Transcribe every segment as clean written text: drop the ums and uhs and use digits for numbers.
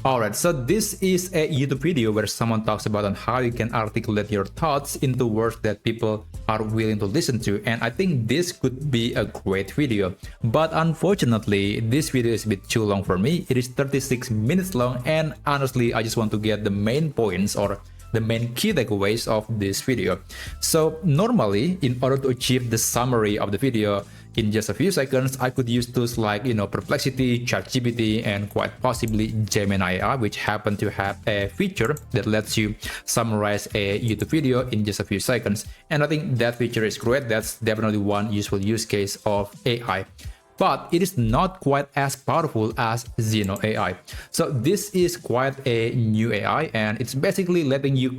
Alright, so this is a YouTube video where someone talks about on how you can articulate your thoughts into words that people are willing to listen to, and I think this could be a great video. But unfortunately, this video is a bit too long for me. It is 36 minutes long, and honestly, I just want to get the main points or the main key takeaways of this video. So normally, in order to achieve the summary of the video in just a few seconds, I could use tools like, Perplexity, ChatGPT, and quite possibly Zeno AI, which happen to have a feature that lets you summarize a YouTube video in just a few seconds. And I think that feature is great. That's definitely one useful use case of AI. But it is not quite as powerful as Zeno AI. So this is quite a new AI, and it's basically letting you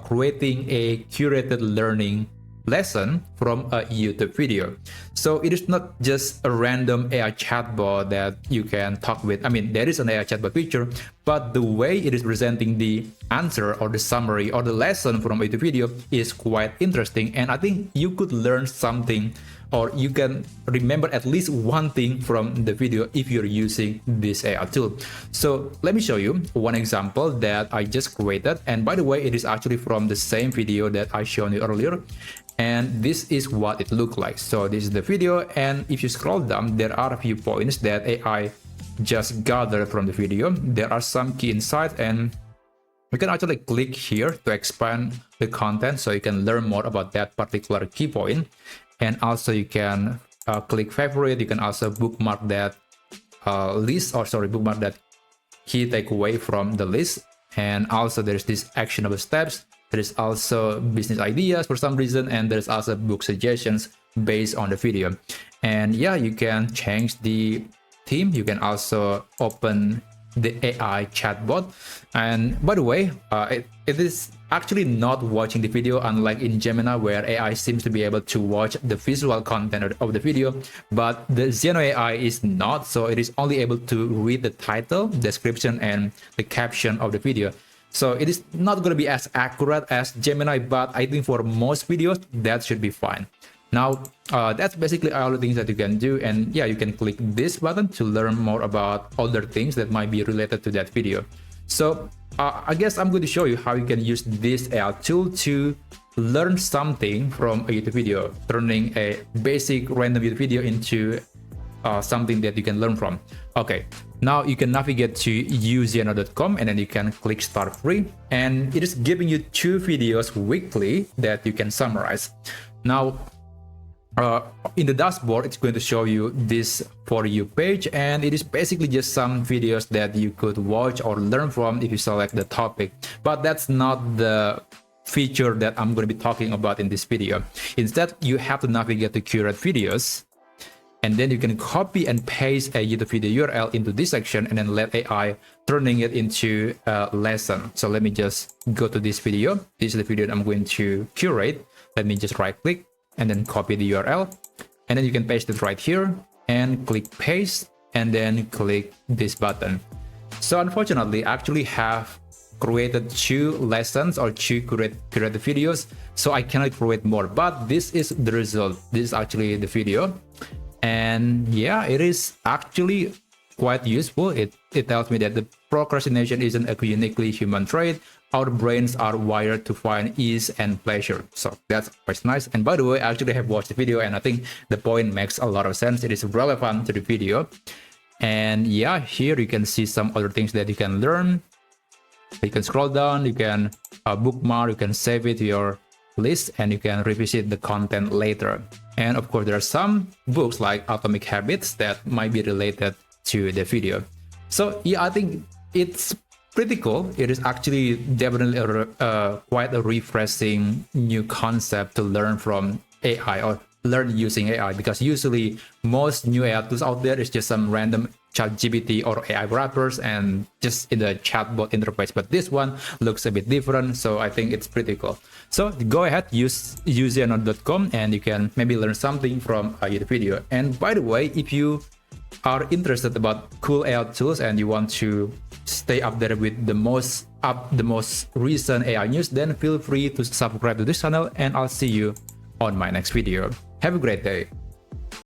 creating a curated learning lesson from a YouTube video. So it is not just a random AI chatbot that you can talk with. I mean, there is an AI chatbot feature, but the way it is presenting the answer or the summary or the lesson from a YouTube video is quite interesting. And I think you could learn something, or you can remember at least one thing from the video if you're using this AI tool. So let me show you one example that I just created. And by the way, it is actually from the same video that I showed you earlier. And this is what it looked like. So this is the video, and if you scroll down, there are a few points that AI just gathered from the video. There are some key insights, and you can actually click here to expand the content so you can learn more about that particular key point. And also you can click favorite. You can also bookmark that bookmark that key takeaway from the list. And also there's this actionable steps. There is also business ideas for some reason, and there's also book suggestions based on the video. And yeah, you can change the theme. You can also open the AI chatbot. And by the way, it is actually not watching the video, unlike in Gemini, where AI seems to be able to watch the visual content of the video, but the Zeno AI is not. So it is only able to read the title, description, and the caption of the video. So it is not going to be as accurate as Gemini, but I think for most videos, that should be fine. Now, that's basically all the things that you can do. And yeah, you can click this button to learn more about other things that might be related to that video. So I guess I'm going to show you how you can use this AI tool to learn something from a YouTube video, turning a basic random YouTube video into something that you can learn from. Okay, now you can navigate to uzeno.com, and then you can click start free, and it is giving you 2 videos weekly that you can summarize. Now, in the dashboard, it's going to show you this For You page, and it is basically just some videos that you could watch or learn from if you select the topic. But that's not the feature that I'm going to be talking about in this video. Instead, you have to navigate to curate videos, and then you can copy and paste a YouTube video URL into this section, and then let AI turning it into a lesson. So let me just go to this video. This is the video that I'm going to curate. Let me just right click and then copy the URL, and then you can paste it right here and click paste, and then click this button. So unfortunately, I actually have created 2 lessons or 2 curated videos, so I cannot create more, but this is the result. This is actually the video. And yeah, it is actually quite useful. It tells me that the procrastination isn't a uniquely human trait. Our brains are wired to find ease and pleasure. So that's quite nice. And by the way, I actually have watched the video, and I think the point makes a lot of sense. It is relevant to the video. And yeah, here you can see some other things that you can learn. You can scroll down, you can bookmark, you can save it to your list, and you can revisit the content later. And of course, there are some books like Atomic Habits that might be related to the video. So yeah, I think it's pretty cool. It is actually definitely quite a refreshing new concept to learn from AI or learn using AI, because usually most new AI tools out there is just some random ChatGPT or AI wrappers and just in the chatbot interface. But this one looks a bit different, so I think it's pretty cool. So go ahead, use uzeno.com, and you can maybe learn something from a YouTube video. And by the way, if you are interested about cool AI tools and you want to stay up there with the most recent AI news, then feel free to subscribe to this channel, and I'll see you on my next video. Have a great day.